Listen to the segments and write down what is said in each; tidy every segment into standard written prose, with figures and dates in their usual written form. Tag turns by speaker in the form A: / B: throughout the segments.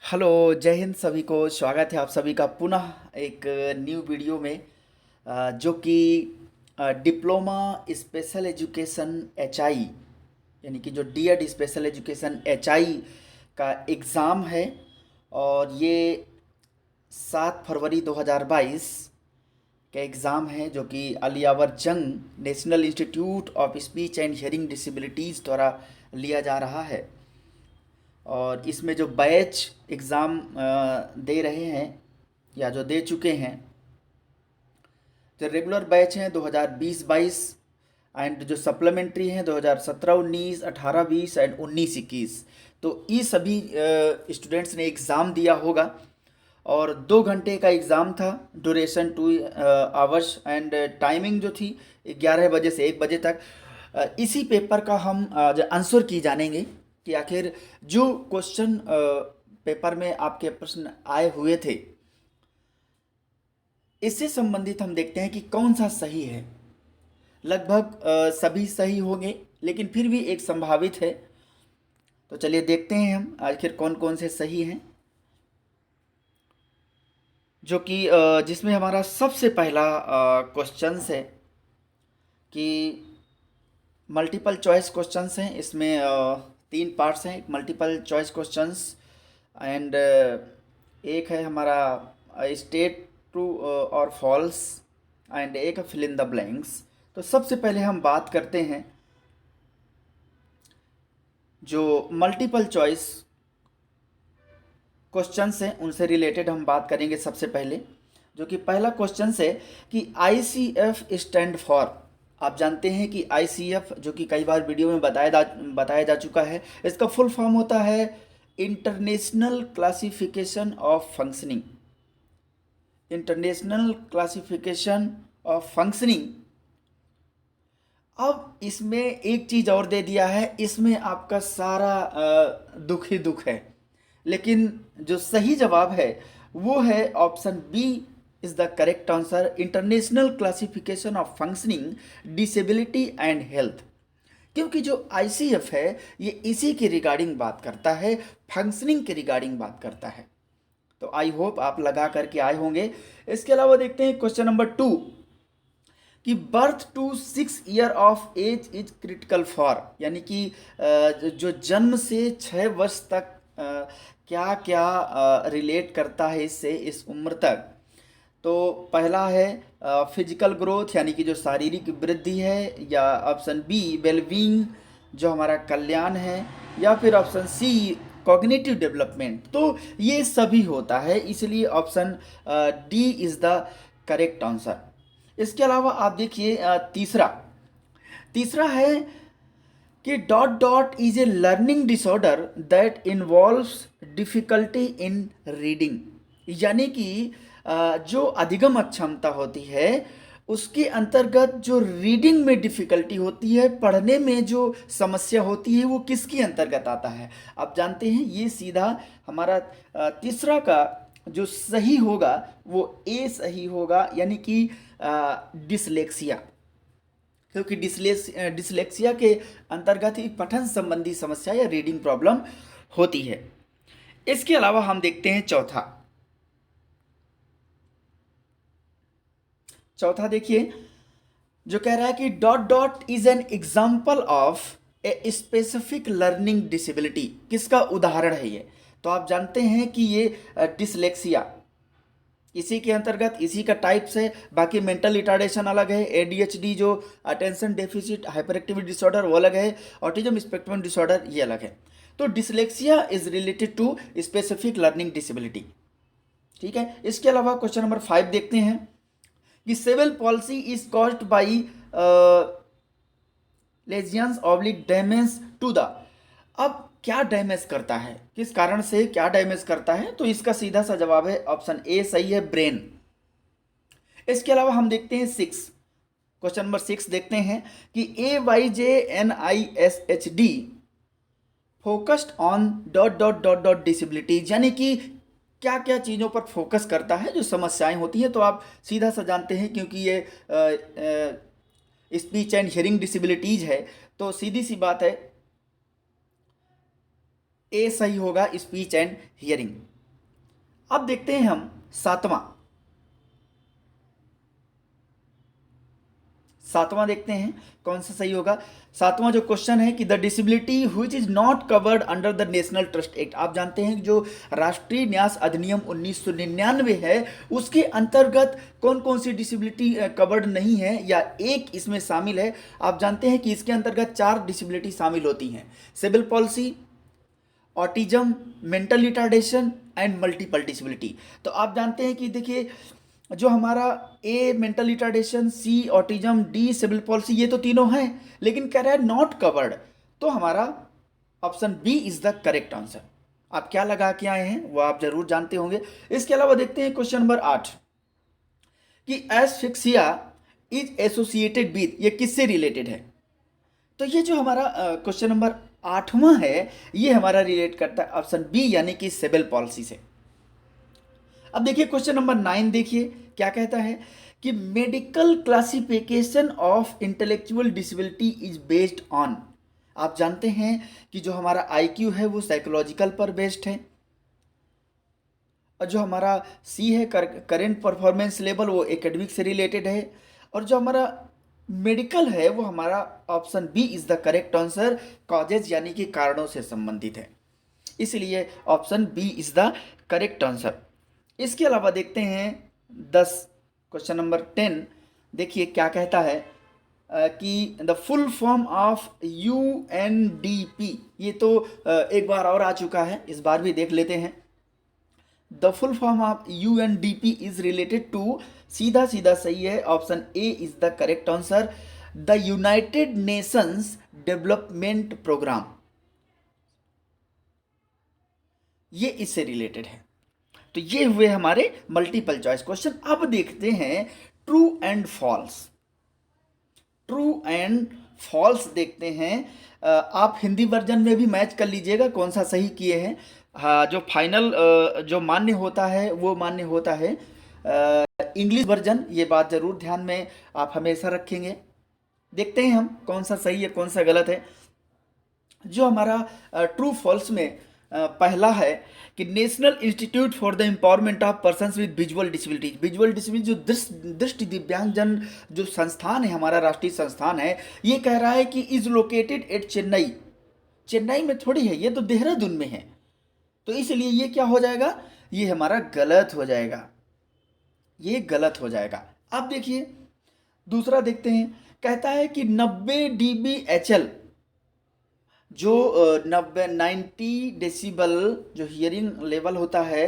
A: Hello, जय हिंद सभी को। स्वागत है आप सभी का पुनः एक न्यू वीडियो में, जो कि डिप्लोमा स्पेशल एजुकेशन एचआई, यानी कि जो डीएड स्पेशल एजुकेशन एचआई का एग्ज़ाम है। और ये 7 फरवरी 2022 का एग्ज़ाम है, जो कि अलियावर जंग national institute of speech and hearing disabilities द्वारा लिया जा रहा है। और इसमें जो बैच एग्ज़ाम दे रहे हैं या जो दे चुके हैं, जो रेगुलर बैच हैं 2020-22, एंड जो सप्लीमेंट्री हैं 2017-19, 18-20 एंड 19-21, तो ये सभी स्टूडेंट्स ने एग्ज़ाम दिया होगा। और 2 घंटे का एग्ज़ाम था, ड्यूरेशन 2 आवर्स, एंड टाइमिंग जो थी 11 बजे से 1 बजे तक। इसी पेपर का हम जो आंसर की जानेंगे कि आखिर जो क्वेश्चन पेपर में आपके प्रश्न आए हुए थे, इससे संबंधित हम देखते हैं कि कौन सा सही है। लगभग सभी सही होंगे, लेकिन फिर भी एक संभावित है। तो चलिए देखते हैं हम आखिर कौन कौन से सही हैं। जो कि जिसमें हमारा सबसे पहला क्वेश्चन है कि मल्टीपल चॉइस क्वेश्चंस हैं। इसमें 3 पार्ट्स हैं, मल्टीपल चॉइस क्वेश्चंस, एंड एक है हमारा स्टेट ट्रू और फॉल्स, एंड एक है फिल इन द ब्लैंक्स। तो सबसे पहले हम बात करते हैं जो मल्टीपल चॉइस क्वेश्चंस हैं, उनसे रिलेटेड हम बात करेंगे। सबसे पहले जो कि पहला क्वेश्चन है कि आईसीएफ स्टैंड फॉर। आप जानते हैं कि आईसीएफ, जो कि कई बार वीडियो में बताया जा चुका है, इसका फुल फॉर्म होता है international classification of functioning. International classification of functioning. अब इसमें एक चीज़ और दे दिया है, इसमें आपका सारा दुख ही दुख है। लेकिन जो सही जवाब है वो है option B is the correct answer, international classification of functioning disability and health. क्योंकि जो आईसीएफ है ये इसी के रिगार्डिंग बात करता है, फंक्शनिंग के रिगार्डिंग बात करता है। तो आई होप आप लगा करके आए होंगे। इसके अलावा देखते हैं क्वेश्चन नंबर 2 कि birth to 6 year of age is critical for, यानी कि जो जन्म से 6 वर्ष तक क्या क्या रिलेट करता है इससे, इस उम्र तक। तो पहला है फिजिकल ग्रोथ, यानी कि जो शारीरिक वृद्धि है, या ऑप्शन बी वेलबींग, जो हमारा कल्याण है, या फिर ऑप्शन सी कॉग्निटिव डेवलपमेंट। तो ये सभी होता है, इसलिए option D is the correct answer. इसके अलावा आप देखिए तीसरा तीसरा है कि dot dot is a learning disorder that involves difficulty in reading, यानी कि जो अधिगम अक्षमता होती है उसके अंतर्गत जो रीडिंग में डिफिकल्टी होती है, पढ़ने में जो समस्या होती है, वो किसके अंतर्गत आता है। आप जानते हैं ये सीधा हमारा तीसरा का जो सही होगा वो ए सही होगा, यानी कि डिसलेक्सिया। क्योंकि डिसलेक्सिया के अंतर्गत ही पठन संबंधी समस्या या रीडिंग प्रॉब्लम होती है। इसके अलावा हम देखते हैं चौथा। देखिए, जो कह रहा है कि dot dot is an example of a specific learning disability. किसका उदाहरण है ये? तो आप जानते हैं कि ये डिसलेक्सिया इसी के अंतर्गत, इसी का टाइप्स है। बाकी मेंटल रिटार्डेशन अलग है, एडीएचडी जो attention deficit hyper activity disorder वो अलग है, ऑटिज्म स्पेक्ट्रम डिसऑर्डर ये अलग है। तो dyslexia is related to specific learning disability. ठीक है। इसके अलावा क्वेश्चन नंबर 5 देखते हैं कि cerebral palsy is caused by lesions oblique damage to the. अब क्या डैमेज करता है, किस कारण से क्या डैमेज करता है? तो इसका सीधा सा जवाब है ऑप्शन ए सही है, ब्रेन। इसके अलावा हम देखते हैं 6, क्वेश्चन नंबर 6 देखते हैं कि AYJNISHD focused on dot dot dot dot disabilities, यानी कि क्या क्या चीज़ों पर फोकस करता है जो समस्याएं होती हैं। तो आप सीधा सा जानते हैं, क्योंकि ये स्पीच एंड हियरिंग डिसेबिलिटीज है, तो सीधी सी बात है ए सही होगा, स्पीच एंड हियरिंग। अब देखते हैं हम सातवां। सातवां देखते हैं कौन सा सही होगा। सातवां जो क्वेश्चन है कि the disability which is not covered under the national trust act. आप जानते हैं कि जो राष्ट्रीय न्यास अधिनियम 1999 है उसके अंतर्गत कौन कौन सी डिसेबिलिटी कवर्ड नहीं है या एक इसमें शामिल है। आप जानते हैं कि इसके अंतर्गत 4 डिसेबिलिटी शामिल होती हैं, cerebral palsy, autism, mental retardation and multiple disability. तो आप जानते हैं कि देखिए जो हमारा A mental retardation, C autism, D cerebral palsy, ये तो तीनों हैं, लेकिन कह रहा है नॉट कवर्ड। तो हमारा option B is the correct answer. आप क्या लगा के आए हैं वो आप जरूर जानते होंगे। इसके अलावा देखते हैं क्वेश्चन नंबर 8 कि एस्फिक्सिया इज एसोसिएटेड विद, ये किससे रिलेटेड है। तो ये जो हमारा क्वेश्चन नंबर 8वां है ये हमारा रिलेट करता है ऑप्शन बी यानी कि सिविल पॉलिसी से। अब देखिए क्वेश्चन नंबर 9 देखिए क्या कहता है कि medical classification of intellectual disability is based on. आप जानते हैं कि जो हमारा आईक्यू है वो साइकोलॉजिकल पर बेस्ड है, और जो हमारा सी है करेंट परफॉर्मेंस लेवल वो एकेडमिक से रिलेटेड है, और जो हमारा मेडिकल है वो हमारा option B is the correct answer, causes यानी कि कारणों से संबंधित है, इसलिए option B is the correct answer. इसके अलावा देखते हैं 10 क्वेश्चन नंबर 10 देखिए क्या कहता है कि the full form of UNDP. ये तो एक बार और आ चुका है, इस बार भी देख लेते हैं। The full form of UNDP is related to, सीधा सीधा सही है, option A is the correct answer, the United Nations Development Programme, ये इससे रिलेटेड है। तो ये हुए हमारे मल्टीपल चॉइस क्वेश्चन। अब देखते हैं true and false. True and false देखते हैं। आप हिंदी वर्जन में भी मैच कर लीजिएगा कौन सा सही किए हैं। हाँ, जो फाइनल जो मान्य होता है वो मान्य होता है इंग्लिश वर्जन, ये बात जरूर ध्यान में आप हमेशा रखेंगे। देखते हैं हम कौन सा सही है कौन सा गलत है। जो हमारा ट्रू फॉल्स में पहला है कि national institute for the empowerment of persons with visual disabilities, visual disability जो दृष्टि दिव्यांगजन जो संस्थान है हमारा राष्ट्रीय संस्थान है, ये कह रहा है कि is located at Chennai. Chennai में थोड़ी है, ये तो देहरादून में है, तो इसलिए ये क्या हो जाएगा, ये हमारा गलत हो जाएगा, ये गलत हो जाएगा। अब देखिए दूसरा देखते हैं, कहता है कि 90 dBHL जो 90 डेसिबल जो हियरिंग लेवल होता है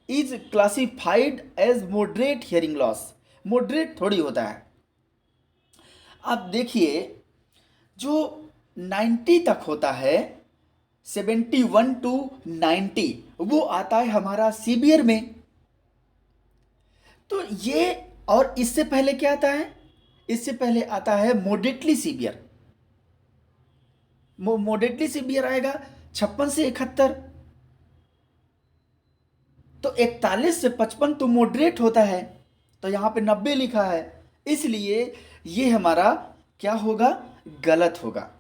A: is classified as moderate hearing loss. Moderate थोड़ी होता है। अब देखिए जो 90 तक होता है 71 to 90 वो आता है हमारा सीवियर में। तो ये, और इससे पहले क्या आता है, इससे पहले आता है मॉडरेटली सीवियर। मॉडरेटली सीवियर आएगा 56 से 71, तो 41 से 55 तो मॉडरेट होता है, तो यहां पे 90 लिखा है, इसलिए ये हमारा क्या होगा, गलत होगा।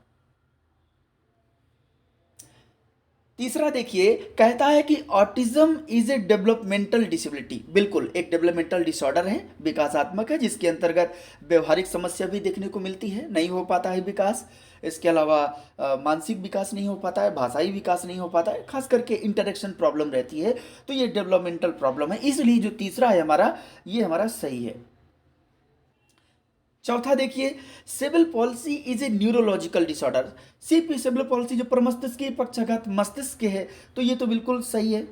A: तीसरा देखिए कहता है कि autism is a developmental disability. बिल्कुल एक डेवलपमेंटल डिसऑर्डर है, विकासात्मक है, जिसके अंतर्गत व्यवहारिक समस्या भी देखने को मिलती है, नहीं हो पाता है विकास। इसके अलावा मानसिक विकास नहीं हो पाता है, भाषाई विकास नहीं हो पाता है, खास करके इंटरेक्शन प्रॉब्लम रहती है, तो ये डेवलपमेंटल प्रॉब्लम है, इसलिए जो तीसरा है हमारा ये हमारा सही है। चौथा देखिए cerebral palsy is a neurological disorder. Cerebral palsy जो प्रमस्तिष्क के पक्षाघात मस्तिष्क के है, तो ये तो बिल्कुल सही है,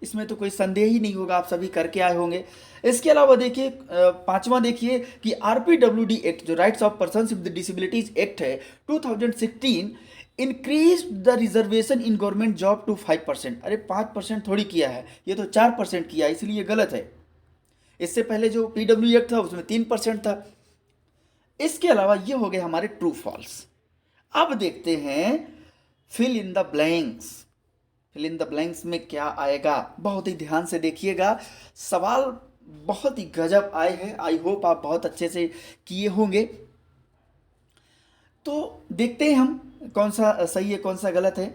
A: इसमें तो कोई संदेह ही नहीं होगा, आप सभी करके आए होंगे। इसके अलावा देखिए पांचवा देखिए कि आरपीडब्ल्यूडी एक्ट जो rights of persons with disabilities act है 2016 increase the reservation in government job to 5%। अरे 5% थोड़ी किया है, ये तो 4% किया है, इसलिए गलत है। इससे पहले जो पीडब्ल्यू एक्ट था उसमें 3% था। इसके अलावा ये हो गए हमारे ट्रू फॉल्स। अब देखते हैं fill in the blanks. Fill in the blanks में क्या आएगा, बहुत ही ध्यान से देखिएगा, सवाल बहुत ही गजब आए हैं, आई होप आप बहुत अच्छे से किए होंगे। तो देखते हैं हम कौन सा सही है कौन सा गलत है।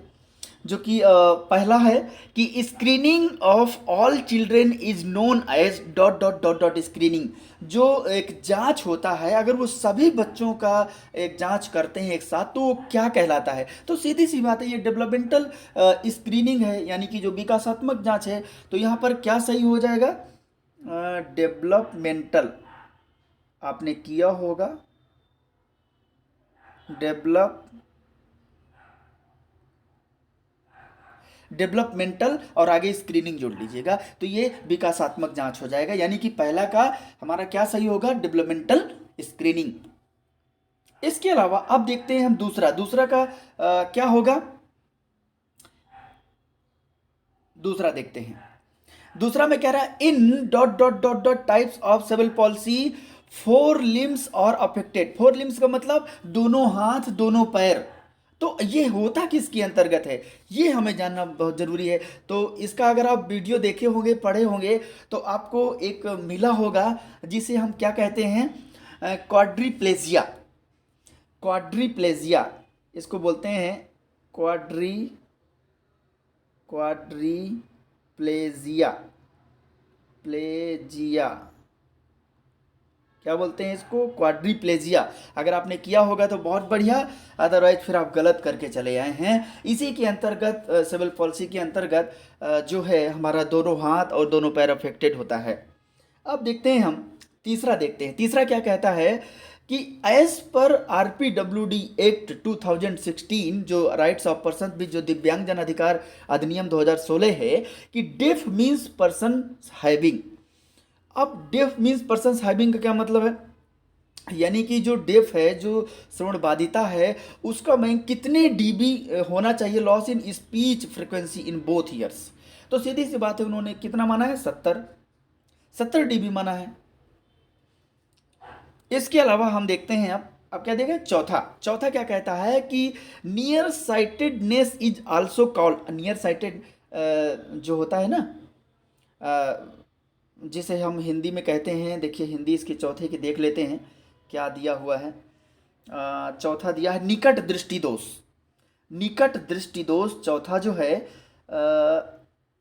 A: जो कि पहला है कि screening of all children is known as dot dot dot dot screening. जो एक जांच होता है, अगर वो सभी बच्चों का एक जांच करते हैं एक साथ, तो वो क्या कहलाता है? तो सीधी सी बात है, ये डेवलपमेंटल स्क्रीनिंग है, यानी कि जो विकासात्मक जांच है। तो यहाँ पर क्या सही हो जाएगा? डेवलपमेंटल, आपने किया होगा डेवलपमेंटल और आगे स्क्रीनिंग जोड़ लीजिएगा, तो ये विकासात्मक जांच हो जाएगा। यानी कि पहला का हमारा क्या सही होगा? Developmental screening. इसके अलावा अब देखते हैं हम दूसरा का क्या होगा? दूसरा देखते हैं। दूसरा में कह रहा है in dot dot dot dot types of cerebral palsy four limbs और अफेक्टेड। फोर लिम्स का मतलब दोनों हाथ दोनों पैर। तो ये होता किसके अंतर्गत है, ये हमें जानना बहुत जरूरी है। तो इसका अगर आप वीडियो देखे होंगे, पढ़े होंगे, तो आपको एक मिला होगा जिसे हम क्या कहते हैं? क्वाड्रीप्लेजिया। क्वाड्रीप्लेजिया इसको बोलते हैं, क्वाड्रीप्लेजिया। प्लेजिया क्या बोलते हैं इसको? क्वाड्रीप्लेजिया। अगर आपने किया होगा तो बहुत बढ़िया, अदरवाइज फिर आप गलत करके चले आए हैं। इसी के अंतर्गत सेरेब्रल पॉल्सी के अंतर्गत जो है हमारा दोनों हाथ और दोनों पैर अफेक्टेड होता है। अब देखते हैं हम तीसरा देखते हैं। तीसरा क्या कहता है कि एज पर RPWD एक्ट 2016, जो राइट्स ऑफ पर्सन भी, जो दिव्यांगजन अधिकार अधिनियम 2016 है, कि डेफ मीन्स पर्सन हैविंग। अब डेफ मीन्स पर्सन हैविंग का क्या मतलब है? यानी कि जो डेफ है, जो श्रवण बाधिता है, उसका मैं कितने डीबी होना चाहिए loss in speech frequency in both years. तो सीधी सी बात है, उन्होंने कितना माना है? 70 डीबी माना है। इसके अलावा हम देखते हैं अब क्या देखें? चौथा क्या कहता है कि near sightedness is also called. Near sighted जो होता है ना, जिसे हम हिंदी में कहते हैं, देखिए हिंदी इसके चौथे की देख लेते हैं क्या दिया हुआ है। चौथा दिया है निकट दृष्टि दोष। निकट दृष्टि दोष चौथा जो है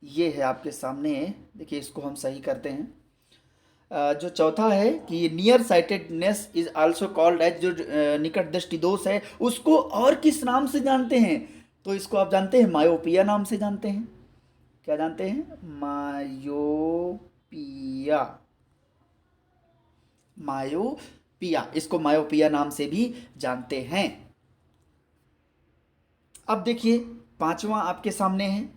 A: ये है आपके सामने। देखिए इसको हम सही करते हैं। जो चौथा है कि near sightedness is also called as, जो निकट दृष्टि दोष है, उसको और किस नाम से जानते हैं? तो इसको आप जानते हैं मायोपिया नाम से जानते हैं। क्या जानते हैं? मायोपिया, इसको मायोपिया नाम से भी जानते हैं। अब देखिए पांचवा आपके सामने है।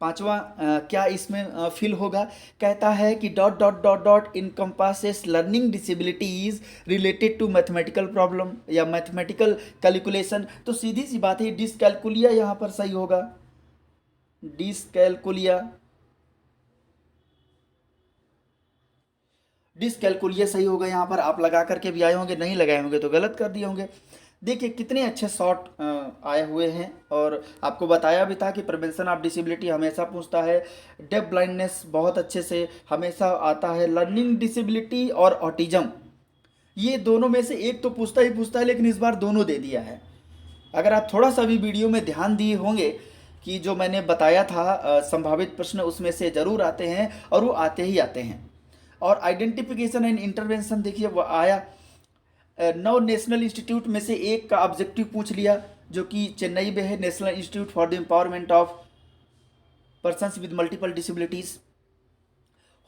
A: पांचवा क्या इसमें फिल होगा? कहता है कि dot dot dot dot encompasses learning disabilities related to mathematical problem या मैथमेटिकल कैलकुलेशन। तो सीधी सी बात है, डिसकैलकुलिया यहाँ पर सही होगा। डिसकैलकुलिया सही होगा। यहाँ पर आप लगा करके भी आए होंगे, नहीं लगाए होंगे तो गलत कर दिए होंगे। देखिए कितने अच्छे शॉट आए हुए हैं, और आपको बताया भी था कि प्रिवेंशन ऑफ डिसेबिलिटी हमेशा पूछता है। डेफ ब्लाइंडनेस बहुत अच्छे से हमेशा आता है। लर्निंग डिसेबिलिटी और ऑटिज्म, ये दोनों में से एक तो पूछता है, लेकिन इस बार दोनों दे दिया है। अगर आप थोड़ा सा भी वीडियो में ध्यान दिए होंगे कि जो मैंने बताया था संभावित प्रश्न, उसमें से ज़रूर आते हैं, और वो आते ही आते हैं। और आइडेंटिफिकेशन एंड इंटरवेंशन देखिए वो आया। 9 नेशनल इंस्टीट्यूट में से एक का ऑब्जेक्टिव पूछ लिया, जो कि चेन्नई में है, national institute for the empowerment of persons with multiple disabilities.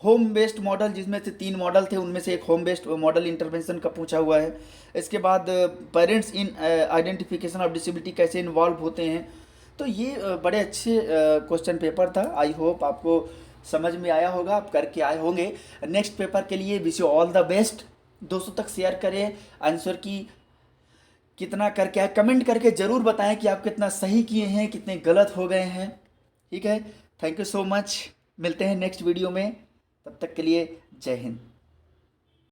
A: Home based model, जिसमें से 3 मॉडल थे, उनमें से एक होम बेस्ड मॉडल इंटरवेंशन का पूछा हुआ है। इसके बाद parents in identification of disability कैसे इन्वॉल्व होते हैं। तो ये बड़े अच्छे क्वेश्चन पेपर था। आई होप आपको समझ में आया होगा, आप करके आए होंगे। नेक्स्ट पेपर के लिए wish you all the best. दोस्तों तक शेयर करें, आंसर की कितना करके आए, कमेंट करके ज़रूर बताएं कि आप कितना सही किए हैं, कितने गलत हो गए हैं। ठीक है, थैंक यू सो मच। मिलते हैं नेक्स्ट वीडियो में, तब तक के लिए जय हिंद।